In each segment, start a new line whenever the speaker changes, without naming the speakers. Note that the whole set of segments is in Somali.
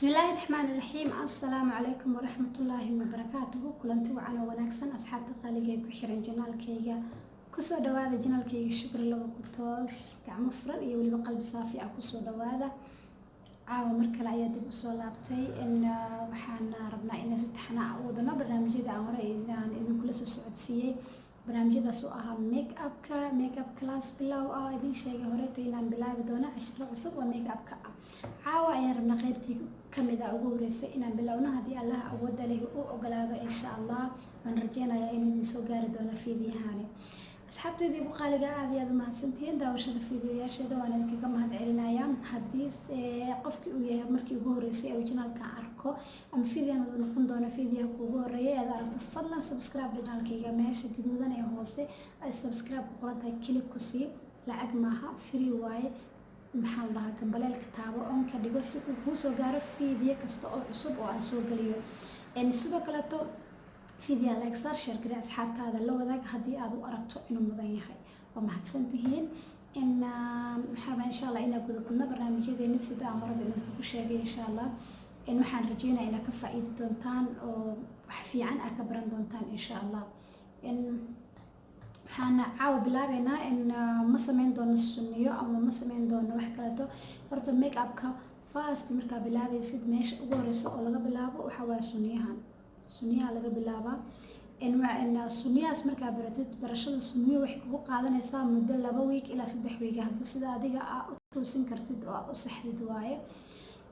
بسم الله الرحمن الرحيم. السلام عليكم ورحمة الله وبركاته. كلنتو على وناكسن أصحاب تقاليجي كحيران جنال كيجا كسو دوادا جنال كيجا شكر الله وكتوس كعمفرر يولي بقلب صافي أو كسو دوادا عاو مركل عيادي بسو لابتي إن وحنا ربنا إن ستحنا عودنا برنامج دا عمره إذن كل سو سعودسية برنامج دا سوءها ميك اب كلاس بلاو إذن شيء هوريتي إنان بلاو بدونا 10 عصب وميك اب caawa ayaan rabnaa qaybtii kamid ah ugu horeysay inaan bilowno haddii Allah awooda leh uu ogolaado insha Allah waan rajeynayaa inuu idin soo gaari doono fiidiyahani asxaabteedii ugu qaaliga aad iyo aad u mahadsantihiin daawashada fiidiyoyaasheeda waan idinkaga mahadcelinayaa haddii qofkii uu yahay markii ugu horeysay ee channelka arko ama fiidiyan uu noqon doono fiidiyaha ugu horeeyay aad aragto fadlan subscribe channelkayga meesha gaduudan ee hoose ay subscribe ku qoran tahay click ku sii lacag maaha free waaye maxaa la dhahaa gambaleelka taabo on ka dhigo si uu kuu soo gaaro fiidiyo kasta oo cusub oo aan soo geliyo sidoo kaleeto fiidiyo like share gari asxaabtaada la wadaag haddii aad u aragto inuu mudan yahay waa mahadsantihiin maxaa insha Allah inaa guda kulna barnaamijyadeena sida aan marada idinku sheegay insha Allah waxaan rajeynayaa inaad ka faa'iidi doontaan oo wax fiican aad ka baran doontaan insha Allah waxaan caawa bilaabeynaa in ma sameyn doono sunniyo ama ma sameyn doono wax kaleeto horta make upka fast markaa bilaabaysid meesha ugu horeysa oo laga bilaabo waxa waa sunniyaha laga bilaabaa sunniyahaas markaa baratid barashada sunniyo waxay kugu qaadanaysaa muddo 2 week ilaa 3 week hadba sida adiga aad u toosin kartid oo aad u saxdid waaye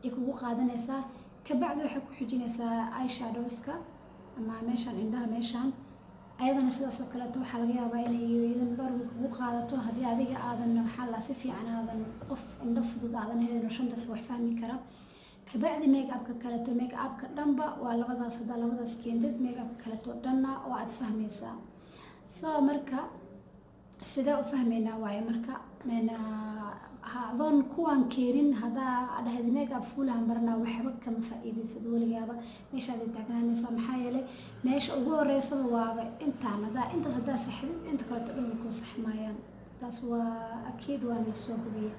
ay kugu qaadanaysaa kabacdi waxay ku xijinaysaa eyeshadowska ama meeshan indhaha meeshan ayadana sidaas oo kale waxa laga yaabaa inay iyadana dhowr week ugu qaadato haddii adiga aadan waxa la si fiican aadan qof indho fudud aadan helin 5 daqiiqo wax fahmi kara kabacdi make upka kaleeto make upka dhanba waa labadaas keendid make upka kaleeto dhanna oo aad fahmaysaa soo marka sida u fahmeynaa waaye marka adoon kuwaan keerin hadaa dhahid make up fuulaan barnaa waxba kama faa'iidaysid weligaaba meeshaad taagnaanaysaa maxaa yeelay meesha ugu horeysaba waaba intaas hadaa saxdid inta kaleeto dhan ku saxmayaan taas waa akiid waan la soo hubiyay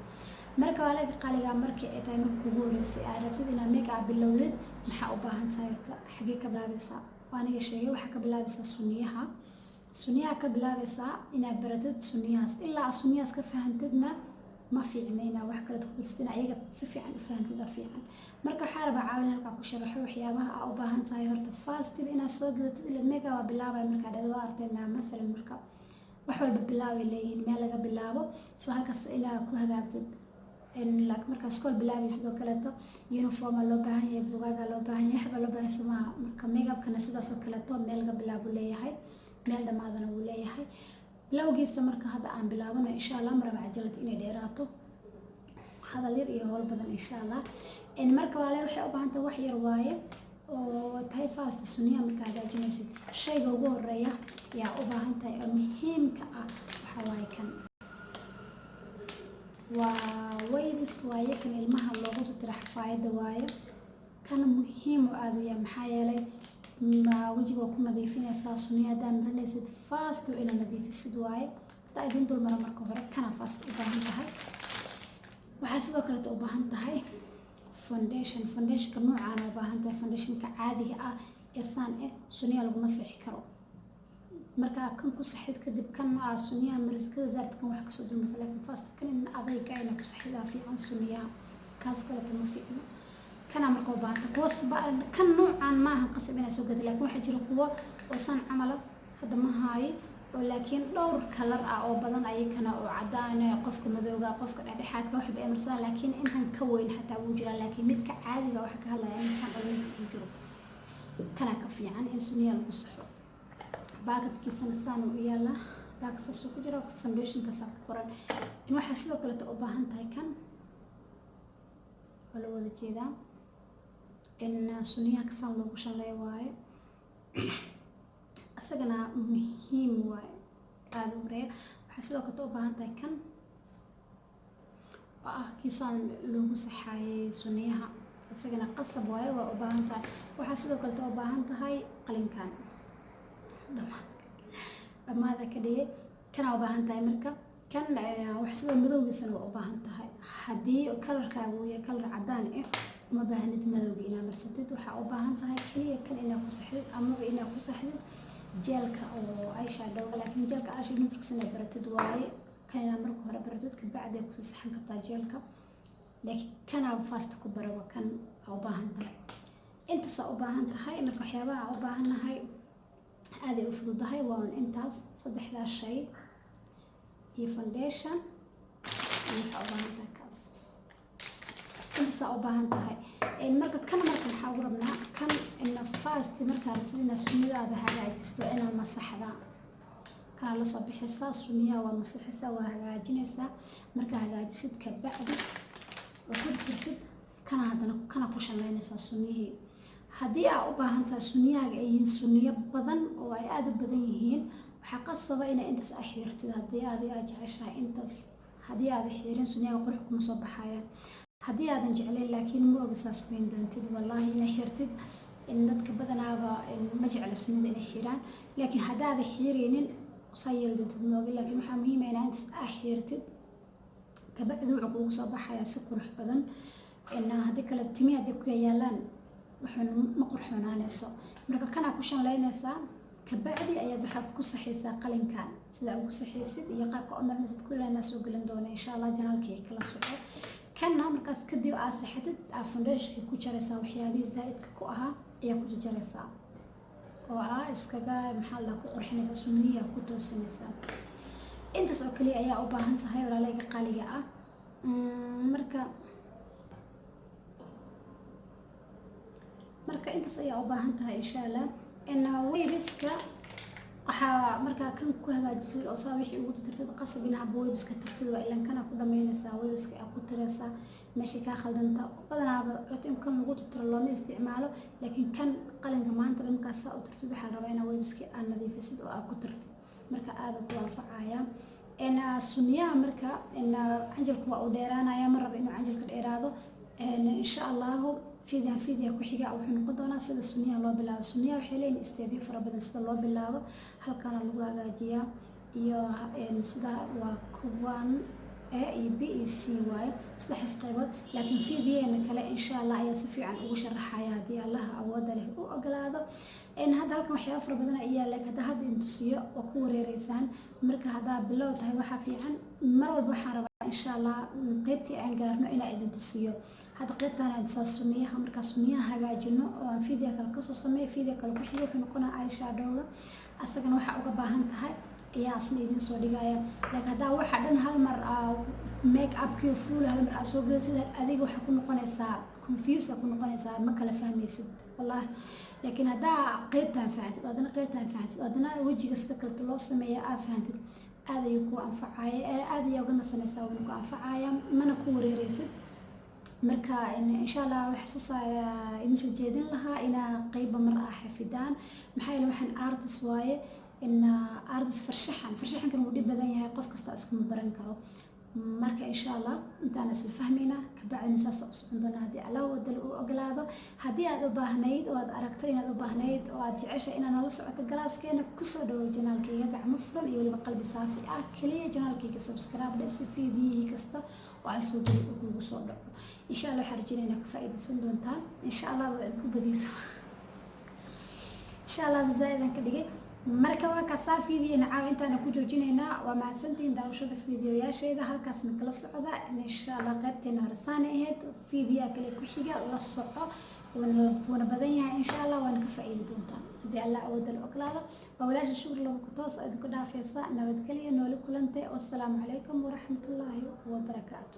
marka waa laga qaaliga markii ay tahay markii ugu horeysay aad rabtid inaad make up bilowdid maxaa u baahan tahay xagee ka bilaabaysaa waaniga sheegay waxa ka bilaabaysaa sunniyaha ka bilaabaysaa inaad baratid sunniyahaas ilaa sunniyahaas ka fahantidna ما في عنا wax kala taqoostina ayaga si fiican u fahantada fiican marka waxa raba caawin halka ku sharaxo waxyaabaha aad u baahan tahay horta fast inaad soo gadatid ila mega waa bilaabay marka dhado artayna mesela marka wax walba bilaabay leeyihiin meel laga bilaabo soo halkaas ilaa ku hagaagtid like marka school bilaabay sidoo kale uniform loo baahan yahay buugaaga loo baahan yahay xaba loo baahan yahay marka mega kana sidaas oo kale meel laga bilaabo leeyahay meel dhamaadana uu leeyahay lawgiisa marka hadda aan bilaabano insha Allah maraba cajalad inay dheeraato hadal yar iyo howl badan insha Allah marka walaal waxay u baahan tahay wax yar waaye oo tahay fast sunniya marka hagaajinaysid shayga ugu horeeya yaa u baahan tahay oo muhiimka ah waxa waaye kan waa waybis waaye kan ilmaha loogu tirax faayda waaye kan muhiim u aad u yahay maxaa yeelay ما وجهه كنا ضيفين أساس نيا دام رنيسد فاست وإلى نضيف السدواي تأذن دول مرة كبرى كان فاست وباهن تهاي وحاسد وكرت وباهن تهاي فونديشن كنوع أنا وباهن تهاي فونديشن كعادي إنسان سنيا لو مسح كرو مركا كم كسحيد كذب كان سنيا مرز كذا دارت كم وحكي صدر مثلا لكن فاست كان أضيق كائنة كسحيدها في عن سنيا كاس كلت المفيد كان مركو بانت كوس كان نوعا ما هنقسم بين سوق لكن واحد يروح هو وصان عمله هذا ما هاي ولكن دور كلر أو بدن أي كنا أو عدانة قفك مذوقة قفك الأدحات واحد بأمرسال لكن إنها نكون حتى وجرا لكن متك عادي وحكي هلا يعني إنسان أولين وجرا كان كفي عن إنسانية المصحف باقت كيسنا سانو إيالا باقت سوق جرا فانديشن كسر قرن إنه حسيت كلت أباهن تاي كان ولا ولا كذا إن سنيها كسان لو وشان لا واي أسجنا مهم واي قالوا رأي وحسوا كتب بانتا كان كيسان لو صحاي سنيها أسجنا قصب واي وبانتا وحسوا كتب بانتا هاي قلين كان لما هذا كده كان وبانتا مركب كان وحسوا مذوق سنة وبانتا هاي حدي وكلر كابوية كلر عدان uma baahnid madowga inaad marsatid. waxaa u baahan tahay keliya kan inaad ku saxdid amaba inaad ku saxdid jeelka oo eyeshadowga. laakiin jeelka eyeshadow matrix inaad baratid waaye, kan inaad marka hore baratid kabacdi aad kusii saxan kartaa jeelka. laakiin kanaa fast ku baraba kan aa u baahan tahay. intaasaa u baahan tahay. marka waxyaabaha aa u baahannahay aaday u fududahay, waa intaas saddexdaas shay iyo foundation iyo waxaa u baahan tahay kaas. intaasaa u baahan tahay. marka waxaa ugu rabnaa kan ina fast markaa rabtid inaad sunnidaada hagaajisto inaad masaxdaa. kana la soo bixaysaa sunniyaha waa masaxaysaa waa hagaajinaysaa. markaa hagaajisid kabacdi oo ku tirtid kana haddana kana ku shalaynaysaa sunniyihii. haddii aa u baahan tahay sunniyahaaga ay yihiin sunniyo badan oo ay aada u badan yihiin, waxaa qasaba inay intaas aa xiirtid. haddii aad jeceshahay intaas, haddii aada xiirin sunniyaha qurux kuma soo baxayaan. haddii aadan jeclayn laakiin ma oga saas bayn doontid wallaahi inay xirtid. in dadka badanaaba ma jecla sunnida inay xiraan, laakiin haddaada xiiraynin saa yeeli doontid ma oga. laakiin waxaa muhiim ah inaa intaas aa xiirtid kabacdi wuxuu kugu soo baxayaa si qurux badan. haddii kale timi hadday ku yaalaan ma qurxoonaanayso. marka kanaa ku shanlaynaysaa kabacdi ayaad waxaad ku saxaysaa qalinkan sidaa ugu saxaysid iyo qaabka u marmaysid kulliganaa soo gelin doona insha allah janaalkii kala soco. kanna markaas kadib aa saxatid aa foundationka ku jaraysaa, waxyaabihii zaa'idka ku ahaa ayaa ku jaraysaa oo aa iskaga maxaa la ku qurxinaysaa sunniyaha ku toosinaysaa. intaas oo kaliya ayaa u baahan tahay walaalayga qaaliga ah. marka intaas ayaa u baahan tahay insha allah. waybiska waxaa markaa kan ku hagaajisid oo saa wixii ugu tirtirtid qasab in haba waybiska tirtid waa ilan kana ku dhamaynaysaa. waybiska aa ku tiraysaa meeshii kaa khaldanta badanaaba in kan lagu tirtiro looma isticmaalo, laakiin kan qalinka maanta markaas saa u tirtid waxaa la rabaa inaa waybiska aa nadiifisid oo aa ku tirtid. marka aada ku waafaqaya. sunniyaha marka canjalku waa u dheeraanaya, ma raba inuu canjalka dheeraado. insha allahu fiidya ku xiga wuxuu noqon doonaa sida sunniyaha loo bilaabo. sunniyaha waxay leeyihiin isteebyo fara badan sida loo bilaabo, halkana lagu hagaajiyaa iyo sida waa kuwan A iyo B iyo C waaye saddexdaas qaybood. laakiin fiidyeena kale insha allah ayaa si fiican ugu sharaxaya haddii allah awooda leh u ogolaado. hadda halkan waxyaaba fara badan ayaa laakiin hadda intusiyo oo ku wareereysaan. marka haddaa bilow tahay waxaa fiican mar walba waxaan rabaa insha allah qaybtii aan gaarno inaa idin tusiyo. hadda qaybtaan aan soo sunniyaha markaa sunniyaha hagaajino oo aan fiidya kale kasoo sameeyo. fiidya kale ku xiga wuxuu noqonaa eyeshadowga, asagana waxaa uga baahan tahay ayaa asna idin soo dhigaya. laakiin haddaa waxa dhan hal mar make upkii full hal mar aa soo gelatid adiga waxaa ku noqonaysaa confuse ku noqonaysaa, ma kala fahmaysid wallaahi. laakiin haddaa qaybtaan fahantid haddana qaybtaan fahantid haddana wejiga sida kaleto loo sameeya aa fahantid aad ayuu ku anfacaya, aad ayaa uga nasanaysaa wuuna ku anfacaya mana ku wareereysid. marka insha allah waxa saasa idin soo jeedin lahaa inaa qayba mar ah xafidaan. maxaa yeelay waxaan artist waaye artist farshaxankan wuu dhib badan yahay, qof kasta iskama baran karo. marka insha allah intaan isla fahmayna kabacdina saasa u socon doona haddii allah wadal uu ogolaado. haddii aad u baahnayd oo aad aragto inaad u baahnayd oo aad jeceshay inaad nala socoto galaaskeena kusoo dhawow janaalkayga gacmo furan iyo weliba qalbi saafi ah. keliya janaalkayga subscribe dhe si fiidiyihii kasta oo aan soo gelin uu kugu soo dhaco. insha allah waxaan rajeynaya ka faa'iidaysan doontaan. insha allah waa idinku badiysa insha allah zaa'idan ka dhigay. marka waa kaasaa fiidiyana caawa intaana ku joojinaynaa. waa mahadsantihiin daawashada fiidiyoyaashayda halkaasna kala socda. insha allah qaybteena horesaana ahayd. fiidiyaa kale ku xiga la soco wuuna badan yahay insha allah waana ka faa'iidi doontaan haddii allah awoodda la ogolaado. waa walaasha shukur lagu kutoos idinku dhaafaysa nabadgelyo nooli kulantay. wassalaamu calaykum waraxmatullaahi wabarakaatu.